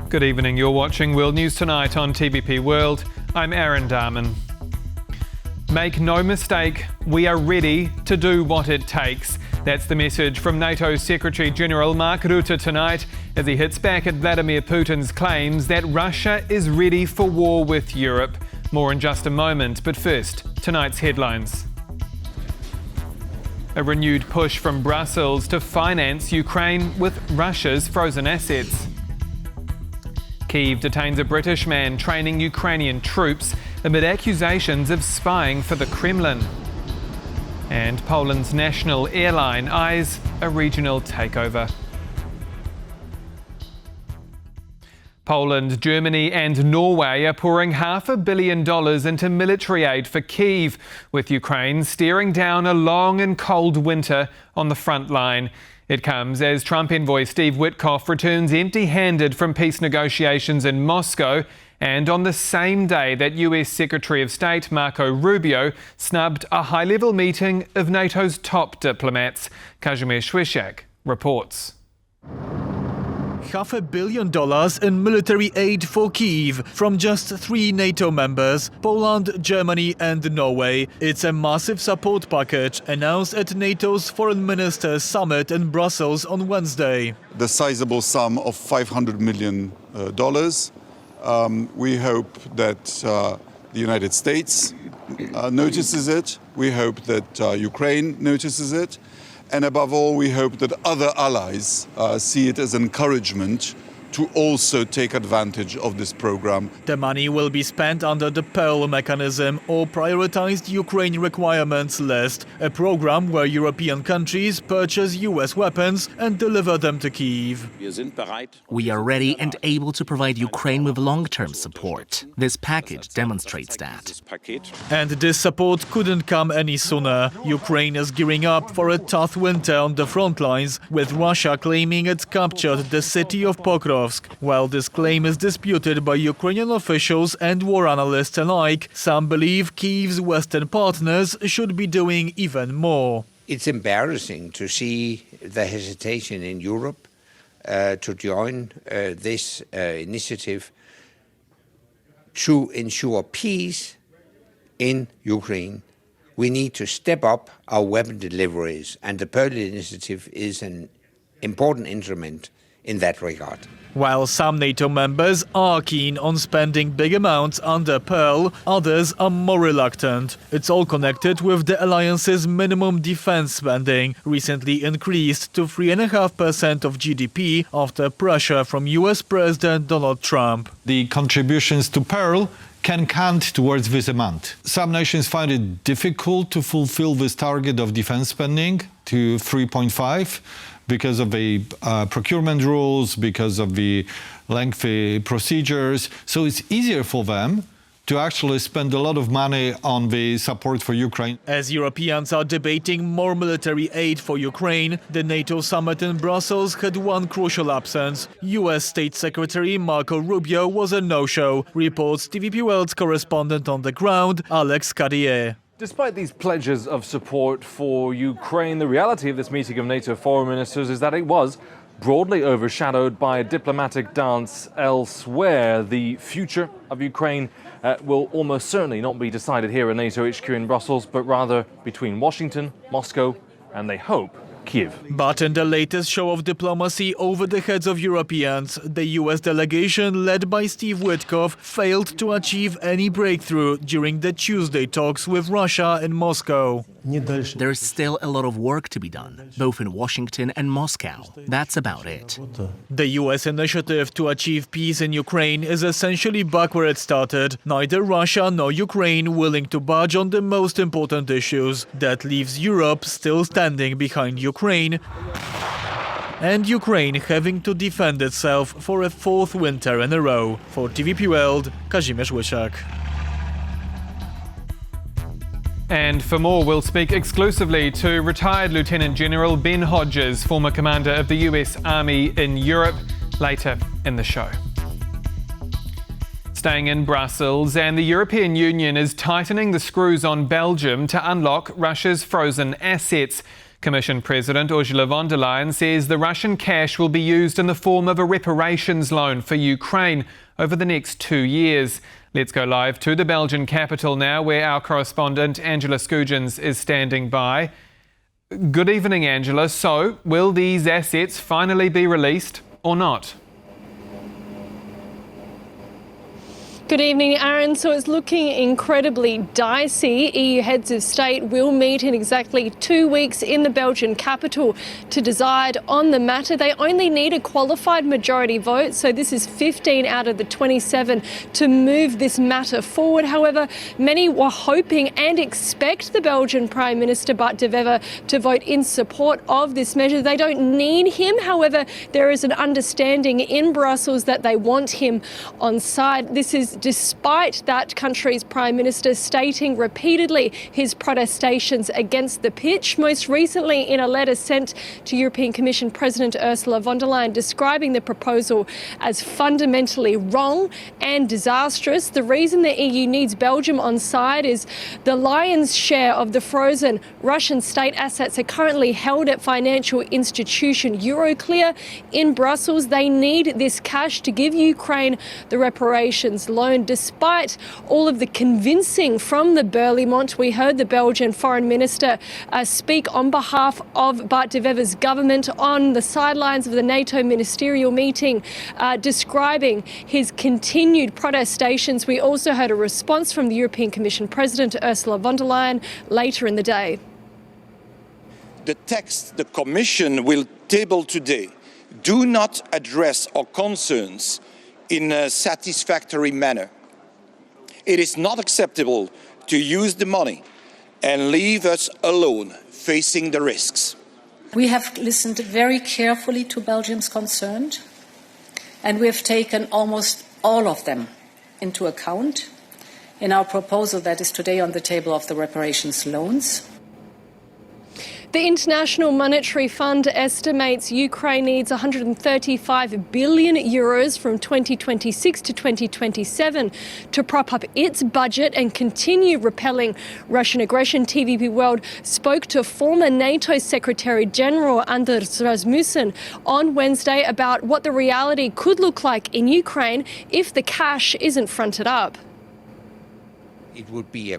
Good evening, you're watching World News Tonight on TVP World. I'm Aaron Darman. Make no mistake, we are ready to do what it takes. That's the message from NATO Secretary-General Mark Rutte tonight as he hits back at Vladimir Putin's claims that Russia is ready for war with Europe. More in just a moment, but first, tonight's headlines. A renewed push from Brussels to finance Ukraine with Russia's frozen assets. Kyiv detains a British man training Ukrainian troops amid accusations of spying for the Kremlin. And Poland's national airline eyes a regional takeover. Poland, Germany and Norway are pouring $500 million into military aid for Kyiv, with Ukraine staring down a long and cold winter on the front line. It comes as Trump envoy Steve Witkoff returns empty-handed from peace negotiations in Moscow, and on the same day that US Secretary of State Marco Rubio snubbed a high-level meeting of NATO's top diplomats. Kazimierz Słyszak reports. $500 million in military aid for Kyiv from just 3 NATO members, Poland, Germany and Norway. It's a massive support package announced at NATO's Foreign Ministers Summit in Brussels on Wednesday. The sizable sum of $500 million. We hope that the United States notices it. We hope that Ukraine notices it. And above all, we hope that other allies see it as encouragement to also take advantage of this program. The money will be spent under the Pearl mechanism or prioritized Ukraine requirements list, a program where European countries purchase US weapons and deliver them to Kyiv. We are ready and able to provide Ukraine with long-term support. This package demonstrates that. And this support couldn't come any sooner. Ukraine is gearing up for a tough winter on the front lines, with Russia claiming it captured the city of Pokrovsk. While this claim is disputed by Ukrainian officials and war analysts alike, some believe Kyiv's Western partners should be doing even more. It's embarrassing to see the hesitation in Europe to join this initiative to ensure peace in Ukraine. We need to step up our weapon deliveries, and the Pearl Initiative is an important instrument in that regard. While some NATO members are keen on spending big amounts under Pearl, others are more reluctant. It's all connected with the alliance's minimum defense spending, recently increased to 3.5% of GDP after pressure from US President Donald Trump. The contributions to Pearl can count towards this amount. Some nations find it difficult to fulfill this target of defense spending to 3.5 because of the procurement rules, because of the lengthy procedures. So it's easier for them to actually spend a lot of money on the support for Ukraine. As Europeans are debating more military aid for Ukraine, the NATO summit in Brussels had one crucial absence. US State Secretary Marco Rubio was a no-show, reports TVP World's correspondent on the ground, Alex Carrier. Despite these pledges of support for Ukraine, the reality of this meeting of NATO foreign ministers is that it was broadly overshadowed by a diplomatic dance elsewhere. The future of Ukraine will almost certainly not be decided here at NATO HQ in Brussels, but rather between Washington, Moscow, and they hope Kyiv. But in the latest show of diplomacy over the heads of Europeans, the US delegation led by Steve Witkoff failed to achieve any breakthrough during the Tuesday talks with Russia in Moscow. There's still a lot of work to be done, both in Washington and Moscow. That's about it. The US initiative to achieve peace in Ukraine is essentially back where it started. Neither Russia nor Ukraine willing to budge on the most important issues. That leaves Europe still standing behind Ukraine, and Ukraine having to defend itself for a 4th winter in a row. For TVP World, Kazimierz Słyszak. And for more, we'll speak exclusively to retired Lieutenant General Ben Hodges, former commander of the US Army in Europe, later in the show. Staying in Brussels, and the European Union is tightening the screws on Belgium to unlock Russia's frozen assets. Commission President Ursula von der Leyen says the Russian cash will be used in the form of a reparations loan for Ukraine over the next 2 years. Let's go live to the Belgian capital now, where our correspondent Angela Scoogens is standing by. Good evening, Angela. So, will these assets finally be released or not? Good evening, Aaron. So it's looking incredibly dicey. EU heads of state will meet in exactly 2 weeks in the Belgian capital to decide on the matter. They only need a qualified majority vote, so this is 15 out of the 27 to move this matter forward. However, many were hoping and expect the Belgian Prime Minister Bart de Wever to vote in support of this measure. They don't need him. However, there is an understanding in Brussels that they want him on side. This is despite that country's Prime Minister stating repeatedly his protestations against the pitch, most recently in a letter sent to European Commission President Ursula von der Leyen describing the proposal as fundamentally wrong and disastrous. The reason the EU needs Belgium on side is the lion's share of the frozen Russian state assets are currently held at financial institution Euroclear in Brussels. They need this cash to give Ukraine the reparations loan. Despite all of the convincing from the Berlaymont, we heard the Belgian Foreign Minister speak on behalf of Bart de Wever's government on the sidelines of the NATO ministerial meeting, describing his continued protestations. We also heard a response from the European Commission President Ursula von der Leyen later in the day. The text the Commission will table today do not address our concerns in a satisfactory manner. It is not acceptable to use the money and leave us alone facing the risks. We have listened very carefully to Belgium's concerns, and we have taken almost all of them into account in our proposal that is today on the table of the reparations loans. The International Monetary Fund estimates Ukraine needs €135 billion from 2026 to 2027 to prop up its budget and continue repelling Russian aggression. TVP World spoke to former NATO Secretary General Anders Rasmussen on Wednesday about what the reality could look like in Ukraine if the cash isn't fronted up. It would be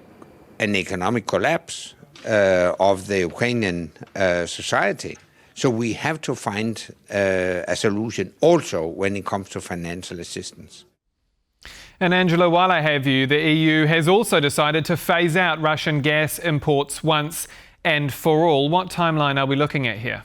an economic collapse of the Ukrainian society. So we have to find a solution also when it comes to financial assistance. And Angela, while I have you, the EU has also decided to phase out Russian gas imports once and for all. What timeline are we looking at here?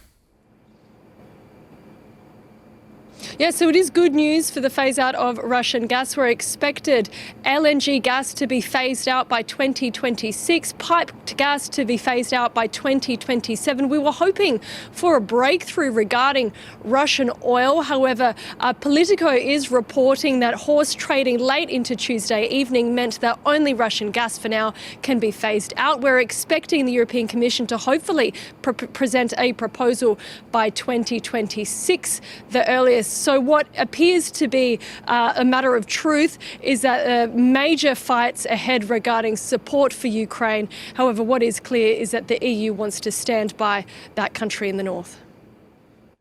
Yeah, so it is good news for the phase out of Russian gas. We're expected LNG gas to be phased out by 2026, piped gas to be phased out by 2027. We were hoping for a breakthrough regarding Russian oil. However, Politico is reporting that horse trading late into Tuesday evening meant that only Russian gas for now can be phased out. We're expecting the European Commission to hopefully present a proposal by 2026, the earliest. So what appears to be a matter of truth is that major fights ahead regarding support for Ukraine. However, what is clear is that the EU wants to stand by that country in the north.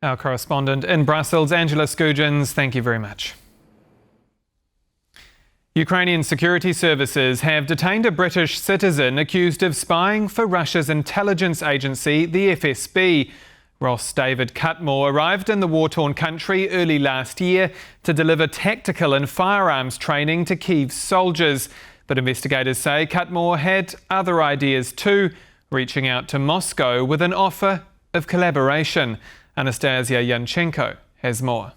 Our correspondent in Brussels, Angela Scoogens, thank you very much. Ukrainian security services have detained a British citizen accused of spying for Russia's intelligence agency, the FSB. Ross David Cutmore arrived in the war-torn country early last year to deliver tactical and firearms training to Kyiv's soldiers. But investigators say Cutmore had other ideas too, reaching out to Moscow with an offer of collaboration. Anastasia Yanchenko has more.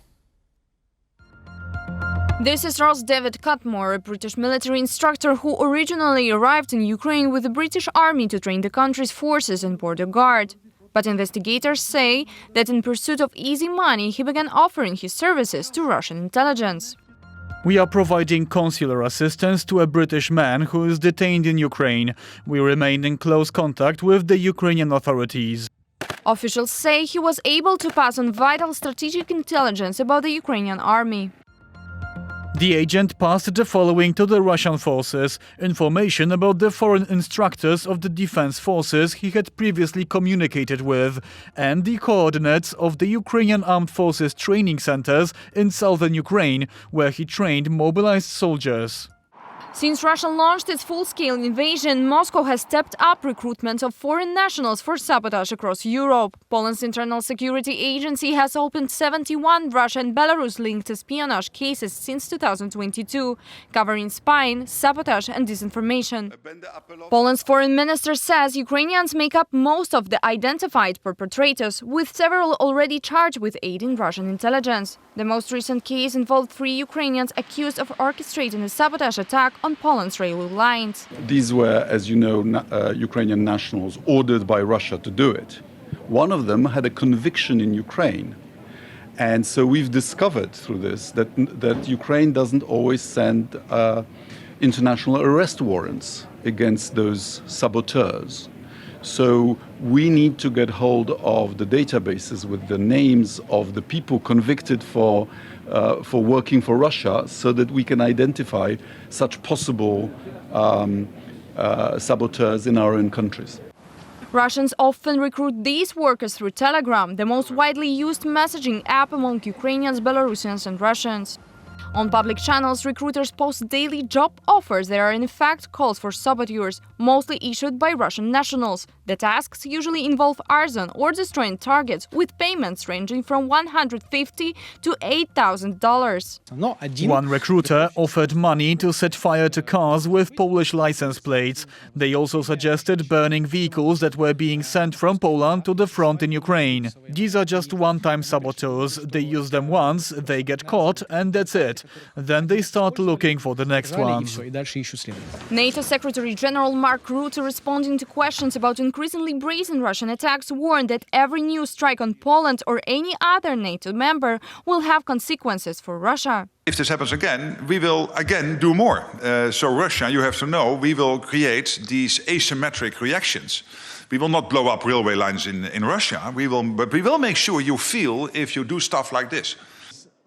This is Ross David Cutmore, a British military instructor who originally arrived in Ukraine with the British Army to train the country's forces and border guard. But investigators say that in pursuit of easy money, he began offering his services to Russian intelligence. We are providing consular assistance to a British man who is detained in Ukraine. We remain in close contact with the Ukrainian authorities. Officials say he was able to pass on vital strategic intelligence about the Ukrainian army. The agent passed the following to the Russian forces: information about the foreign instructors of the defense forces he had previously communicated with, and the coordinates of the Ukrainian Armed Forces training centers in southern Ukraine, where he trained mobilized soldiers. Since Russia launched its full-scale invasion, Moscow has stepped up recruitment of foreign nationals for sabotage across Europe. Poland's internal security agency has opened 71 Russia and Belarus-linked espionage cases since 2022, covering spying, sabotage and disinformation. Poland's foreign minister says Ukrainians make up most of the identified perpetrators, with several already charged with aiding Russian intelligence. The most recent case involved 3 Ukrainians accused of orchestrating a sabotage attack on Poland's railway lines. These were, as you know, Ukrainian nationals ordered by Russia to do it. One of them had a conviction in Ukraine. And so we've discovered through this that Ukraine doesn't always send international arrest warrants against those saboteurs. So we need to get hold of the databases with the names of the people convicted for working for Russia, so that we can identify such possible saboteurs in our own countries. Russians often recruit these workers through Telegram, the most widely used messaging app among Ukrainians, Belarusians and Russians. On public channels, recruiters post daily job offers that are in fact calls for saboteurs, mostly issued by Russian nationals. The tasks usually involve arson or destroying targets, with payments ranging from $150 to $8,000. One recruiter offered money to set fire to cars with Polish license plates. They also suggested burning vehicles that were being sent from Poland to the front in Ukraine. These are just one-time saboteurs. They use them once, they get caught, and that's it. Then they start looking for the next ones. NATO Secretary General Marco Rutte, responding to questions about increasingly brazen Russian attacks, warned that every new strike on Poland or any other NATO member will have consequences for Russia. If this happens again, we will again do more. So Russia, you have to know, we will create these asymmetric reactions. We will not blow up railway lines in Russia, but we will make sure you feel if you do stuff like this.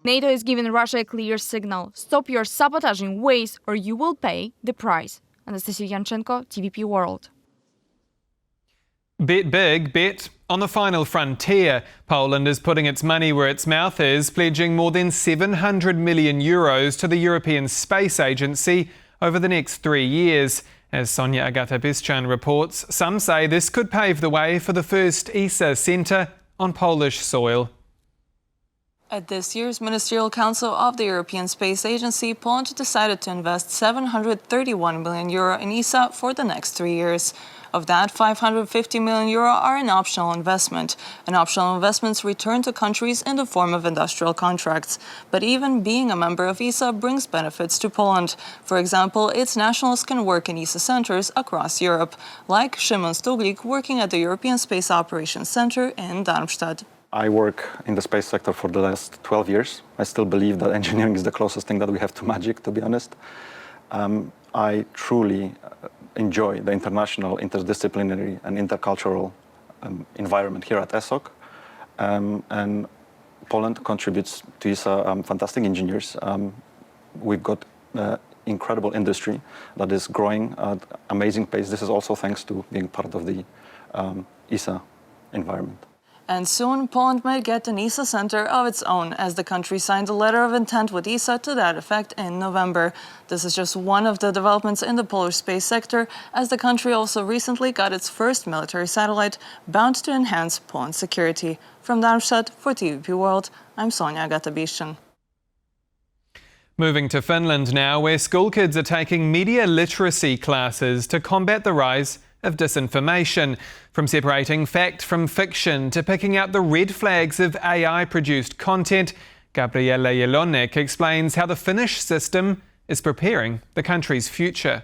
NATO is giving Russia a clear signal: stop your sabotaging ways or you will pay the price. Anastasia Yanchenko, TVP World. Bet big, bet on the final frontier. Poland is putting its money where its mouth is, pledging more than €700 million to the European Space Agency over the next 3 years. As Sonia Agata-Biszczan reports, some say this could pave the way for the first ESA centre on Polish soil. At this year's Ministerial Council of the European Space Agency, Poland decided to invest €731 million in ESA for the next 3 years. Of that, €550 million are an optional investment, and optional investments return to countries in the form of industrial contracts. But even being a member of ESA brings benefits to Poland. For example, its nationals can work in ESA centers across Europe, like Szymon Stuglik working at the European Space Operations Center in Darmstadt. I work in the space sector for the last 12 years. I still believe that engineering is the closest thing that we have to magic, to be honest. I truly enjoy the international, interdisciplinary and intercultural environment here at ESOC. And Poland contributes to ESA fantastic engineers. We've got incredible industry that is growing at amazing pace. This is also thanks to being part of the ESA environment. And soon, Poland may get an ESA center of its own, as the country signed a letter of intent with ESA to that effect in November. This is just one of the developments in the Polish space sector, as the country also recently got its first military satellite, bound to enhance Poland's security. From Darmstadt, for TVP World, I'm Sonia Agata-Biszczan. Moving to Finland now, where school kids are taking media literacy classes to combat the rise of disinformation, from separating fact from fiction to picking out the red flags of AI-produced content. Gabriela Jelonek explains how the Finnish system is preparing the country's future.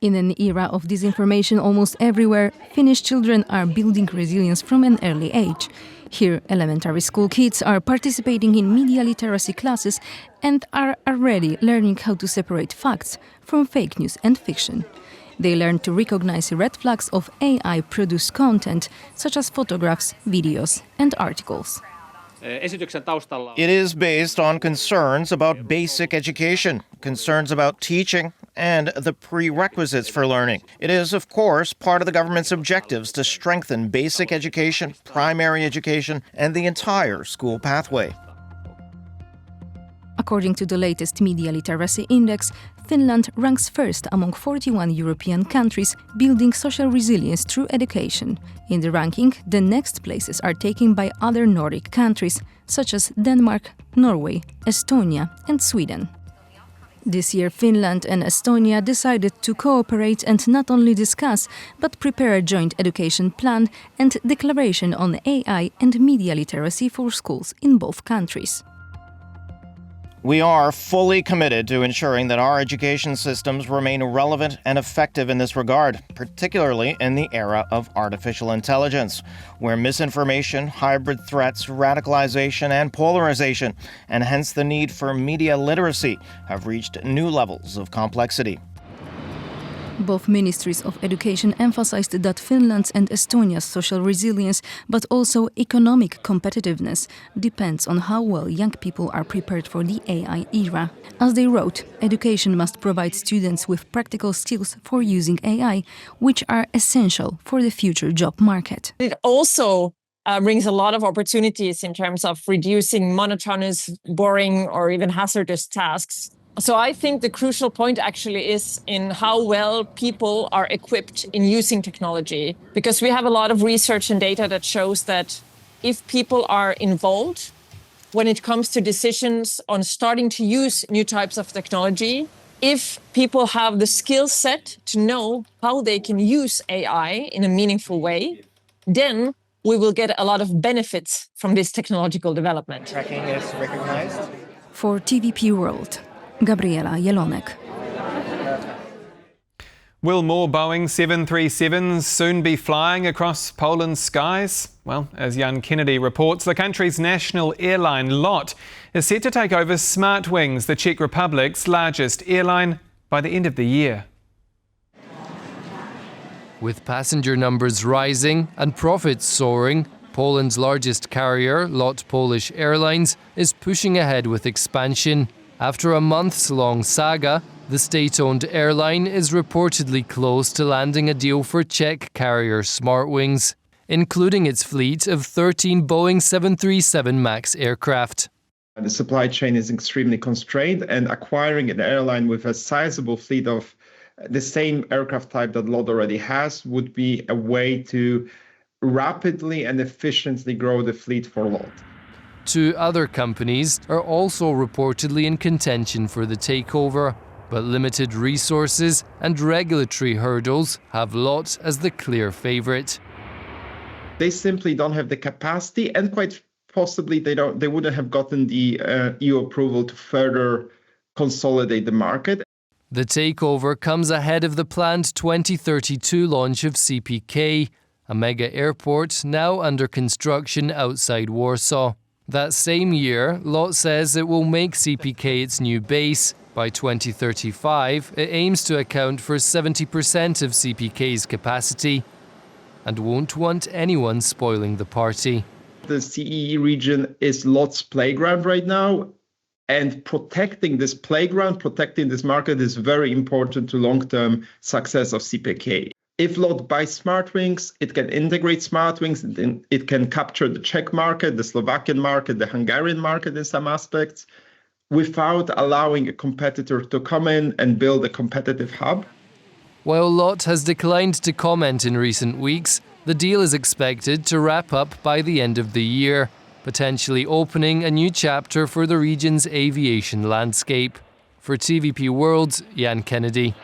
In an era of disinformation almost everywhere, Finnish children are building resilience from an early age. Here, elementary school kids are participating in media literacy classes and are already learning how to separate facts from fake news and fiction. They learn to recognize red flags of AI-produced content, such as photographs, videos and articles. It is based on concerns about basic education, concerns about teaching, and the prerequisites for learning. It is, of course, part of the government's objectives to strengthen basic education, primary education, and the entire school pathway. According to the latest Media Literacy Index, Finland ranks first among 41 European countries building social resilience through education. In the ranking, the next places are taken by other Nordic countries, such as Denmark, Norway, Estonia, and Sweden. This year, Finland and Estonia decided to cooperate and not only discuss, but prepare a joint education plan and declaration on AI and media literacy for schools in both countries. We are fully committed to ensuring that our education systems remain relevant and effective in this regard, particularly in the era of artificial intelligence, where misinformation, hybrid threats, radicalization, and polarization, and hence the need for media literacy, have reached new levels of complexity. Both ministries of education emphasized that Finland's and Estonia's social resilience, but also economic competitiveness, depends on how well young people are prepared for the AI era. As they wrote, education must provide students with practical skills for using AI, which are essential for the future job market. It also brings a lot of opportunities in terms of reducing monotonous, boring, or even hazardous tasks. So I think the crucial point actually is in how well people are equipped in using technology, because we have a lot of research and data that shows that if people are involved when it comes to decisions on starting to use new types of technology, if people have the skill set to know how they can use AI in a meaningful way, then we will get a lot of benefits from this technological development. Tracking is recognized. For TVP World, Gabriela Jelonek. Will more Boeing 737s soon be flying across Poland's skies? Well, as Jan Kennedy reports, the country's national airline LOT is set to take over Smartwings, the Czech Republic's largest airline, by the end of the year. With passenger numbers rising and profits soaring, Poland's largest carrier, LOT Polish Airlines, is pushing ahead with expansion. After a months-long saga, the state-owned airline is reportedly close to landing a deal for Czech carrier Smartwings, including its fleet of 13 Boeing 737 MAX aircraft. The supply chain is extremely constrained, and acquiring an airline with a sizable fleet of the same aircraft type that LOT already has would be a way to rapidly and efficiently grow the fleet for LOT. Two other companies are also reportedly in contention for the takeover, but limited resources and regulatory hurdles have LOT as the clear favourite. They simply don't have the capacity, and quite possibly they wouldn't have gotten the EU approval to further consolidate the market. The takeover comes ahead of the planned 2032 launch of CPK, a mega airport now under construction outside Warsaw. That same year, LOT says it will make CPK its new base. By 2035, it aims to account for 70% of CPK's capacity and won't want anyone spoiling the party. The CEE region is LOT's playground right now, and protecting this playground, protecting this market is very important to long-term success of CPK. If LOT buys Smartwings, it can integrate Smartwings, and it can capture the Czech market, the Slovakian market, the Hungarian market in some aspects, without allowing a competitor to come in and build a competitive hub. While LOT has declined to comment in recent weeks, the deal is expected to wrap up by the end of the year, potentially opening a new chapter for the region's aviation landscape. For TVP World, Jan Kennedy.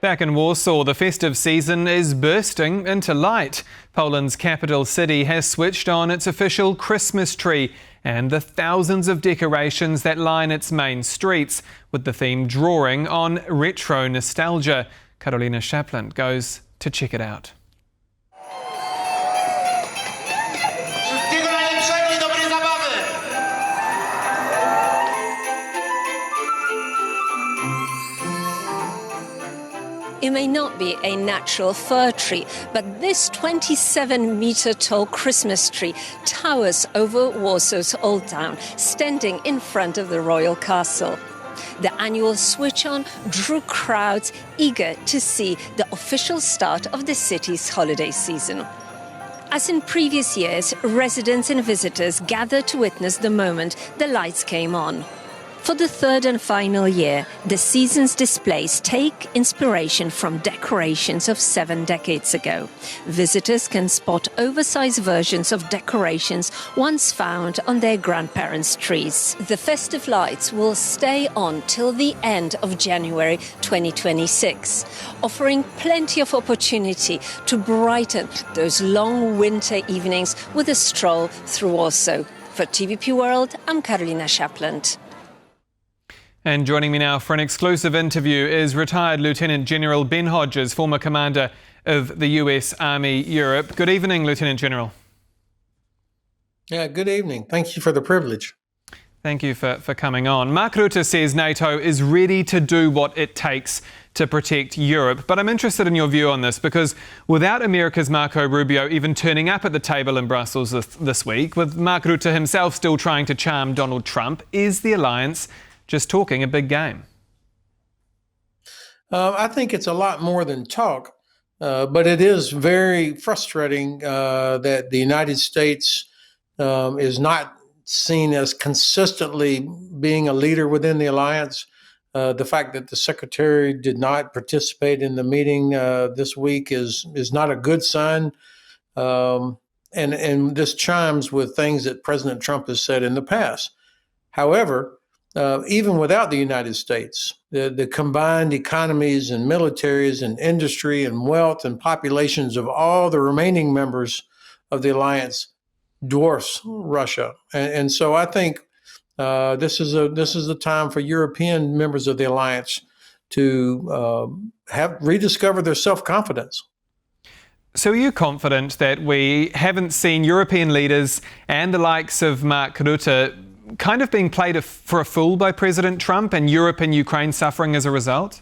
Back in Warsaw, the festive season is bursting into light. Poland's capital city has switched on its official Christmas tree and the thousands of decorations that line its main streets, with the theme drawing on retro nostalgia. Karolina Shapland goes to check it out. In It may not be a natural fir tree, but this 27-meter-tall Christmas tree towers over Warsaw's Old Town, standing in front of the royal castle. The annual switch-on drew crowds eager to see the official start of the city's holiday season. As in previous years, residents and visitors gathered to witness the moment the lights came on. For the third and final year, the season's displays take inspiration from decorations of 7 decades ago. Visitors can spot oversized versions of decorations once found on their grandparents' trees. The festive lights will stay on till the end of January 2026, offering plenty of opportunity to brighten those long winter evenings with a stroll through Warsaw. For TVP World, I'm Karolina Shapland. And joining me now for an exclusive interview is retired Lieutenant General Ben Hodges, former commander of the US Army Europe. Good evening, Lieutenant General. Yeah, good evening. Thank you for the privilege. Thank you for coming on. Mark Rutte says NATO is ready to do what it takes to protect Europe. But I'm interested in your view on this, because without America's Marco Rubio even turning up at the table in Brussels this week, with Mark Rutte himself still trying to charm Donald Trump, is the alliance just talking a big game? I think it's a lot more than talk, but it is very frustrating that the United States is not seen as consistently being a leader within the alliance. The fact that the secretary did not participate in the meeting this week is not a good sign. And this chimes with things that President Trump has said in the past. However, even without the United States, the combined economies and militaries and industry and wealth and populations of all the remaining members of the alliance dwarfs Russia. And so I think this is the time for European members of the alliance to rediscover their self-confidence. So are you confident that we haven't seen European leaders and the likes of Mark Rutte kind of being played for a fool by President Trump, and Europe and Ukraine suffering as a result?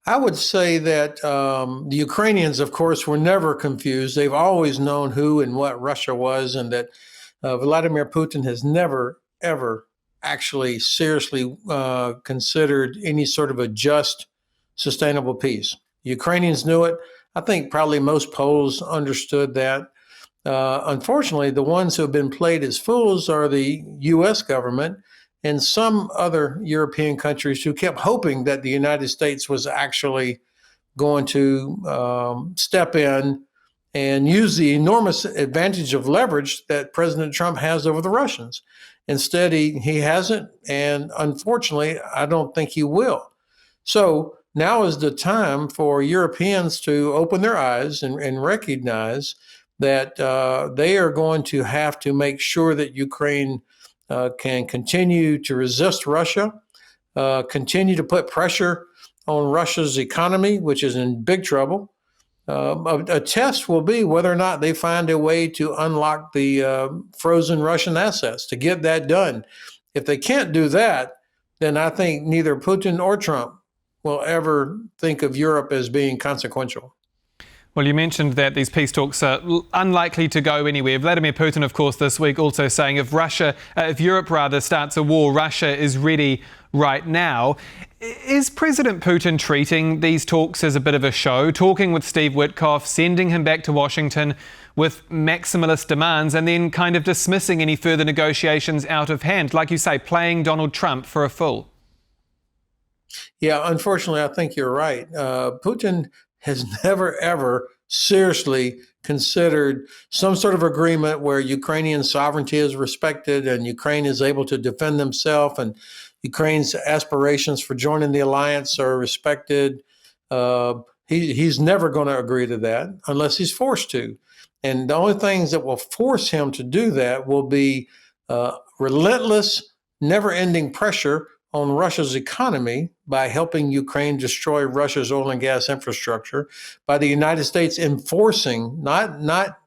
I would say that the Ukrainians, of course, were never confused. They've always known who and what Russia was, and that Vladimir Putin has never, ever actually seriously considered any sort of a just, sustainable peace. The Ukrainians knew it. I think probably most Poles understood that. Unfortunately, the ones who have been played as fools are the U.S. government and some other European countries who kept hoping that the United States was actually going to step in and use the enormous advantage of leverage that President Trump has over the Russians. Instead, he hasn't, and unfortunately, I don't think he will. So now is the time for Europeans to open their eyes and recognize that they are going to have to make sure that Ukraine can continue to resist Russia, continue to put pressure on Russia's economy, which is in big trouble. A test will be whether or not they find a way to unlock the frozen Russian assets, to get that done. If they can't do that, then I think neither Putin or Trump will ever think of Europe as being consequential. Well, you mentioned that these peace talks are unlikely to go anywhere. Vladimir Putin, of course, this week also saying if Europe starts a war, Russia is ready right now. Is President Putin treating these talks as a bit of a show, talking with Steve Witkoff, sending him back to Washington with maximalist demands, and then kind of dismissing any further negotiations out of hand? Like you say, playing Donald Trump for a fool. Yeah, unfortunately, I think you're right. Putin has never, ever seriously considered some sort of agreement where Ukrainian sovereignty is respected and Ukraine is able to defend themselves and Ukraine's aspirations for joining the alliance are respected. He's never going to agree to that unless he's forced to. And the only things that will force him to do that will be relentless, never-ending pressure on Russia's economy by helping Ukraine destroy Russia's oil and gas infrastructure, by the United States enforcing, not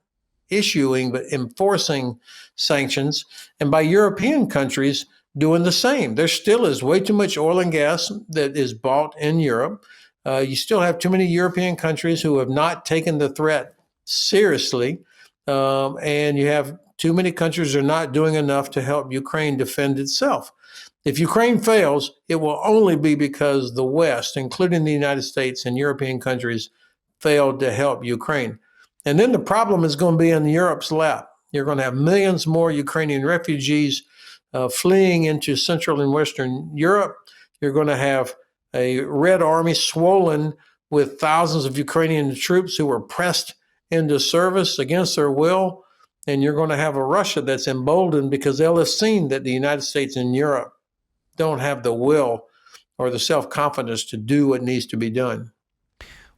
issuing, but enforcing sanctions, and by European countries doing the same. There still is way too much oil and gas that is bought in Europe. You still have too many European countries who have not taken the threat seriously, and you have too many countries that are not doing enough to help Ukraine defend itself. If Ukraine fails, it will only be because the West, including the United States and European countries, failed to help Ukraine. And then the problem is going to be in Europe's lap. You're going to have millions more Ukrainian refugees fleeing into Central and Western Europe. You're going to have a Red Army swollen with thousands of Ukrainian troops who were pressed into service against their will. And you're going to have a Russia that's emboldened because they'll have seen that the United States and Europe don't have the will or the self-confidence to do what needs to be done.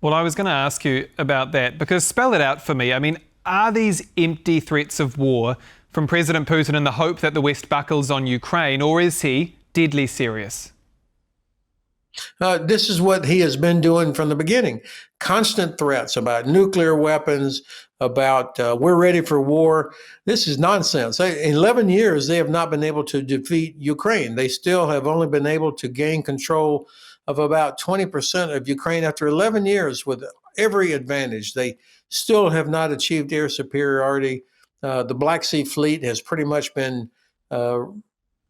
Well, I was going to ask you about that because spell it out for me. I mean, are these empty threats of war from President Putin in the hope that the West buckles on Ukraine, or is he deadly serious? This is what he has been doing from the beginning. Constant threats about nuclear weapons, about we're ready for war. This is nonsense. In 11 years, they have not been able to defeat Ukraine. They still have only been able to gain control of about 20% of Ukraine after 11 years with every advantage. They still have not achieved air superiority. The Black Sea Fleet has pretty much been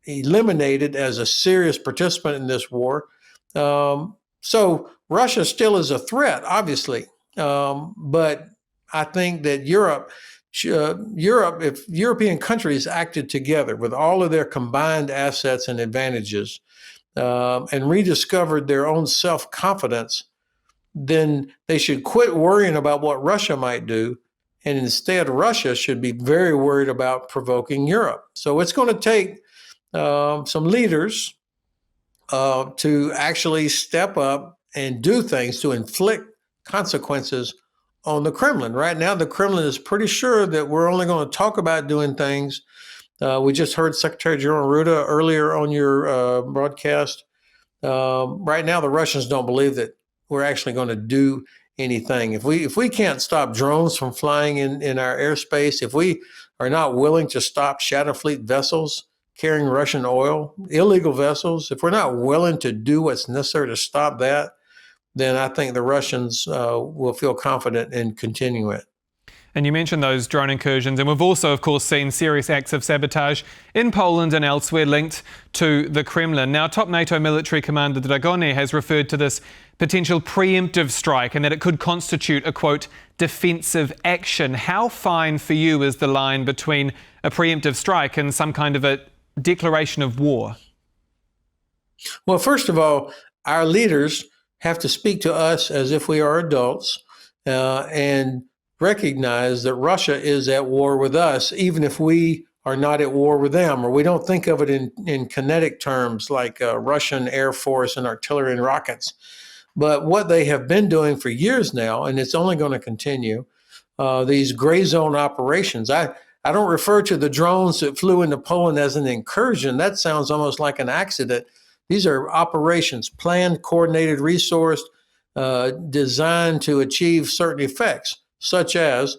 eliminated as a serious participant in this war. So Russia still is a threat, obviously. But I think that Europe, if European countries acted together with all of their combined assets and advantages and rediscovered their own self-confidence, then they should quit worrying about what Russia might do. And instead, Russia should be very worried about provoking Europe. So it's going to take some leaders to actually step up and do things to inflict consequences on the Kremlin. Right now, the Kremlin is pretty sure that we're only going to talk about doing things. We just heard Secretary General Rutte earlier on your broadcast. Right now, the Russians don't believe that we're actually going to do anything. If we can't stop drones from flying in our airspace, if we are not willing to stop Shadow Fleet vessels carrying Russian oil, illegal vessels, if we're not willing to do what's necessary to stop that, then I think the Russians will feel confident in continuing it. And you mentioned those drone incursions, and we've also, of course, seen serious acts of sabotage in Poland and elsewhere linked to the Kremlin. Now, top NATO military commander Dragoni has referred to this potential preemptive strike and that it could constitute a, quote, defensive action. How fine for you is the line between a preemptive strike and some kind of a declaration of war? Well, first of all, our leaders have to speak to us as if we are adults and recognize that Russia is at war with us, even if we are not at war with them, or we don't think of it in kinetic terms like Russian Air Force and artillery and rockets. But what they have been doing for years now, and it's only going to continue, these gray zone operations. I don't refer to the drones that flew into Poland as an incursion. That sounds almost like an accident. These are operations, planned, coordinated, resourced, designed to achieve certain effects, such as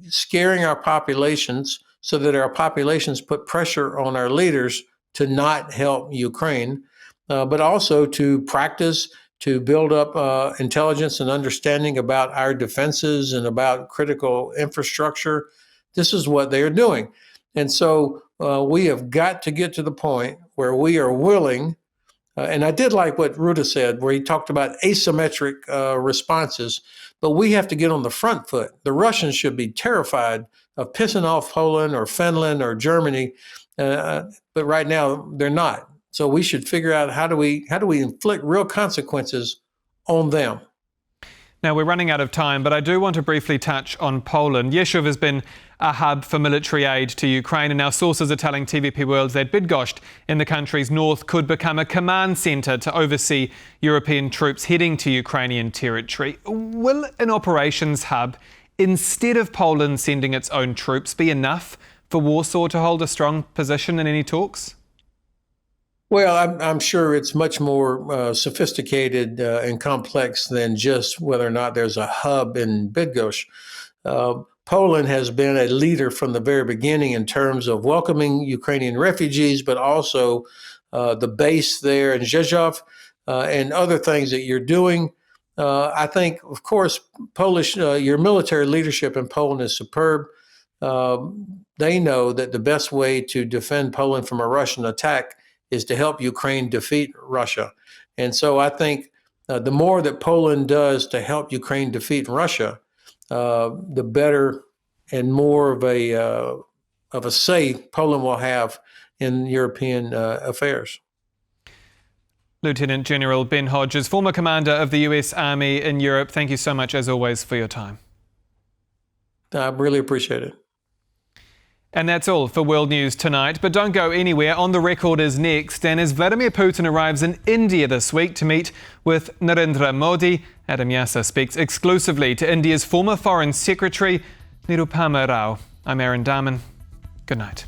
scaring our populations so that our populations put pressure on our leaders to not help Ukraine, but also to practice, to build up intelligence and understanding about our defenses and about critical infrastructure. This is what they are doing. And so we have got to get to the point where we are willing, and I did like what Rutte said, where he talked about asymmetric responses, but we have to get on the front foot. The Russians should be terrified of pissing off Poland or Finland or Germany, but right now they're not. So we should figure out how do we inflict real consequences on them. Now, we're running out of time, but I do want to briefly touch on Poland. Yeshiv has been a hub for military aid to Ukraine, and our sources are telling TVP World that Bydgoszcz in the country's north could become a command centre to oversee European troops heading to Ukrainian territory. Will an operations hub, instead of Poland sending its own troops, be enough for Warsaw to hold a strong position in any talks? Well, I'm sure it's much more sophisticated and complex than just whether or not there's a hub in Bydgoszcz. Poland has been a leader from the very beginning in terms of welcoming Ukrainian refugees, but also the base there in Rzeszów and other things that you're doing. I think, of course, your military leadership in Poland is superb. They know that the best way to defend Poland from a Russian attack is to help Ukraine defeat Russia. And so I think the more that Poland does to help Ukraine defeat Russia, the better and more of a say Poland will have in European affairs. Lieutenant General Ben Hodges, former commander of the US Army in Europe, thank you so much, as always, for your time. I really appreciate it. And that's all for World News tonight. But don't go anywhere. On the Record is next. And as Vladimir Putin arrives in India this week to meet with Narendra Modi, Adam Yassa speaks exclusively to India's former Foreign Secretary, Nirupama Rao. I'm Aaron Darman. Good night.